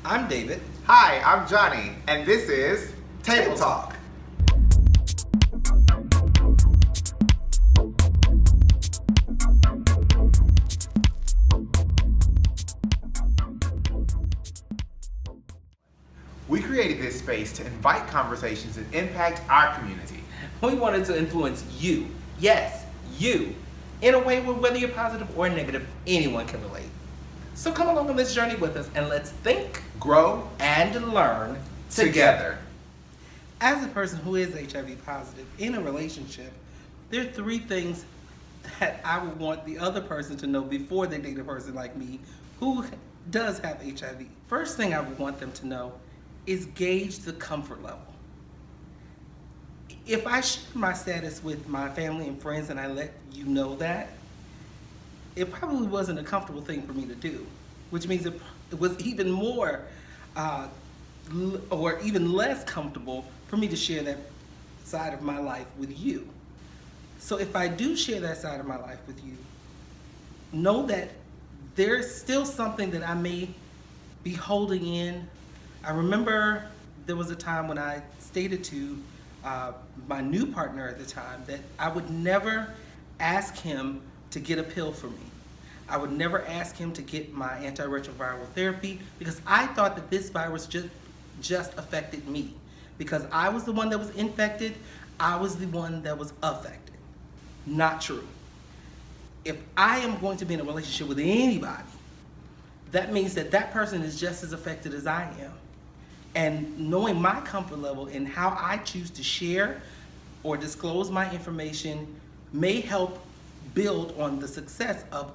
I'm David. Hi, I'm Johnny, and this is Table Talk. We created this space to invite conversations that impact our community. We wanted to influence you, yes, you, in a way where whether you're positive or negative, anyone can relate. So come along on this journey with us and let's think, Grow and learn together. As a person who is HIV positive in a relationship, there are 3 things that I would want the other person to know before they date a person like me who does have HIV. First thing I would want them to know is gauge the comfort level. If I share my status with my family and friends and I let you know that, it probably wasn't a comfortable thing for me to do, which means it was even more or even less comfortable for me to share that side of my life with you. So if I do share that side of my life with you, know that there's still something that I may be holding in. I remember there was a time when I stated to my new partner at the time that I would never ask him to get a pill for me. I would never ask him to get my antiretroviral therapy because I thought that this virus just affected me. Because I was the one that was infected, I was the one that was affected. Not true. If I am going to be in a relationship with anybody, that means that that person is just as affected as I am. And knowing my comfort level and how I choose to share or disclose my information may help build on the success of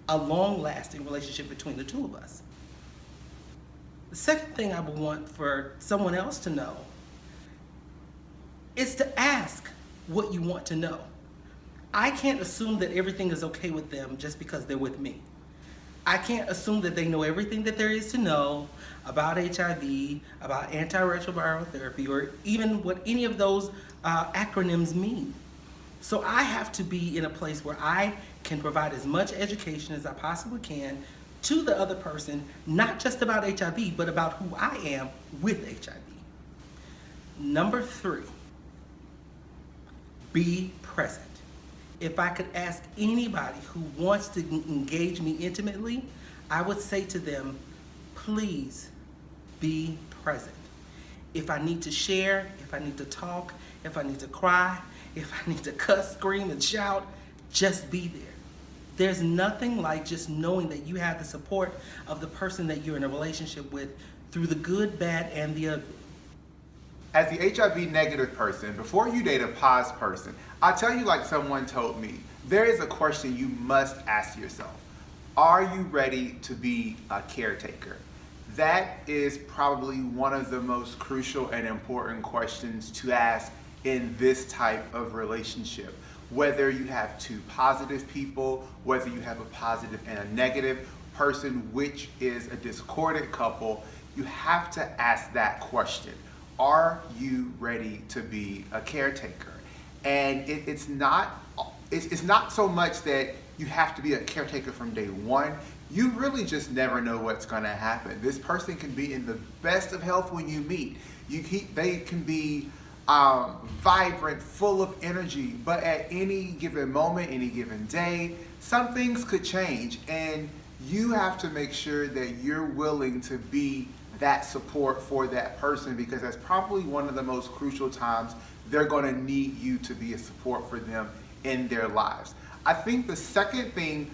a long-lasting relationship between the two of us. The second thing I would want for someone else to know is to ask what you want to know. I can't assume that everything is okay with them just because they're with me. I can't assume that they know everything that there is to know about HIV, about antiretroviral therapy, or even what any of those acronyms mean. So I have to be in a place where I can provide as much education as I possibly can to the other person, not just about HIV, but about who I am with HIV. Number 3, be present. If I could ask anybody who wants to engage me intimately, I would say to them, please be present. If I need to share, if I need to talk, if I need to cry, if I need to cuss, scream, and shout, just be there. There's nothing like just knowing that you have the support of the person that you're in a relationship with through the good, bad, and the ugly. As the HIV negative person, before you date a POZ person, I'll tell you like someone told me, there is a question you must ask yourself. Are you ready to be a caretaker? That is probably one of the most crucial and important questions to ask in this type of relationship. Whether you have 2 positive people, whether you have a positive and a negative person, which is a discordant couple, you have to ask that question. Are you ready to be a caretaker? And it's not so much that you have to be a caretaker from day one. You really just never know what's going to happen. This person can be in the best of health when you meet. They can be vibrant, full of energy, but at any given moment, any given day, some things could change, and you have to make sure that you're willing to be that support for that person, because that's probably one of the most crucial times they're going to need you to be a support for them in their lives. I think the second thing,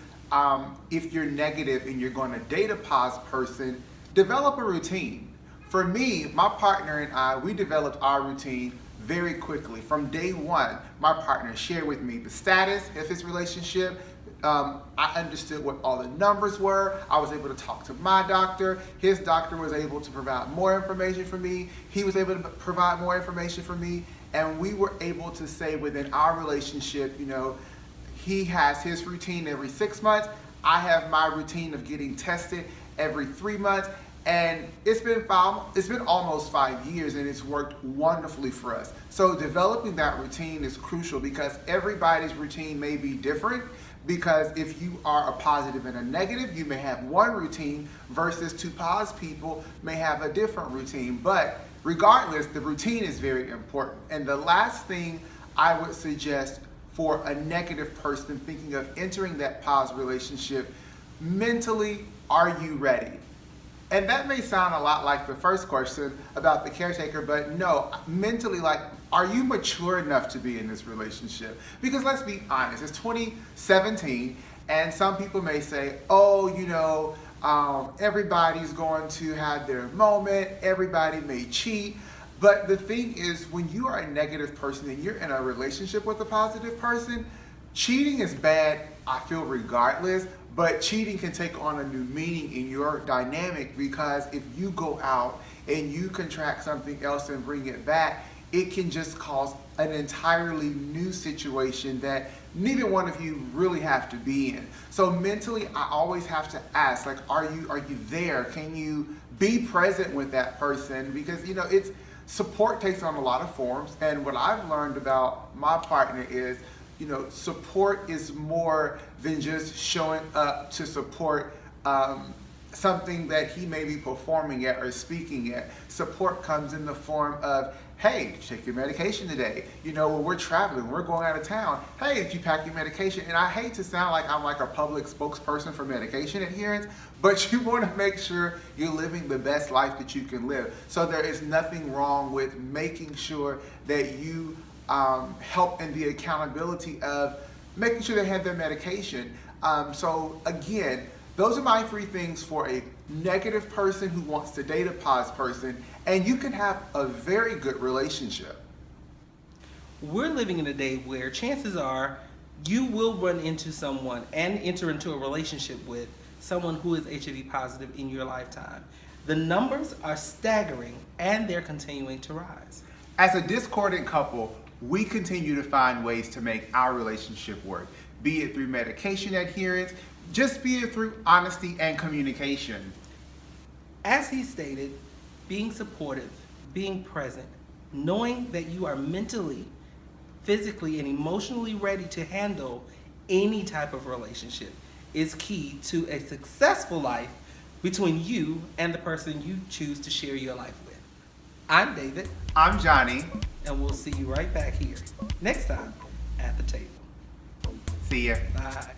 if you're negative and you're going to date a POZ person, develop a routine. For me, my partner and I, we developed our routine very quickly. From day one, my partner shared with me the status of his relationship. I understood what all the numbers were. I was able to talk to my doctor. His doctor was able to provide more information for me. He was able to provide more information for me. And we were able to say within our relationship, you know, he has his routine every 6 months. I have my routine of getting tested every 3 months. And it's been almost 5 years, and it's worked wonderfully for us. So developing that routine is crucial because everybody's routine may be different, Because if you are a positive and a negative, you may have one routine versus two POZ people may have a different routine. But regardless, the routine is very important. And the last thing I would suggest for a negative person thinking of entering that POZ relationship, mentally, are you ready? And that may sound a lot like the first question about the caretaker, but no, mentally, like, are you mature enough to be in this relationship? Because let's be honest, it's 2017, and some people may say, oh, everybody's going to have their moment, everybody may cheat. But the thing is, when you are a negative person and you're in a relationship with a positive person, cheating is bad, I feel, regardless. But cheating can take on a new meaning in your dynamic, because if you go out and you contract something else and bring it back, it can just cause an entirely new situation that neither one of you really have to be in. So mentally, I always have to ask, like, are you there? Can you be present with that person? Because it's support takes on a lot of forms, and what I've learned about my partner is, support is more than just showing up to support something that he may be performing at or speaking at. Support comes in the form of, hey, did you take your medication today? When we're traveling, we're going out of town, hey, did you pack your medication? And I hate to sound like I'm like a public spokesperson for medication adherence, but you want to make sure you're living the best life that you can live. So there is nothing wrong with making sure that you help in the accountability of making sure they have their medication. So again, those are my 3 things for a negative person who wants to date a POZ person, and you can have a very good relationship. We're living in a day where chances are you will run into someone and enter into a relationship with someone who is HIV positive in your lifetime. The numbers are staggering, and they're continuing to rise. As a discordant couple, we continue to find ways to make our relationship work, be it through medication adherence, just be it through honesty and communication. As he stated, being supportive, being present, knowing that you are mentally, physically, and emotionally ready to handle any type of relationship is key to a successful life between you and the person you choose to share your life with. I'm David. I'm Johnny. And we'll see you right back here next time at the table. See ya. Bye.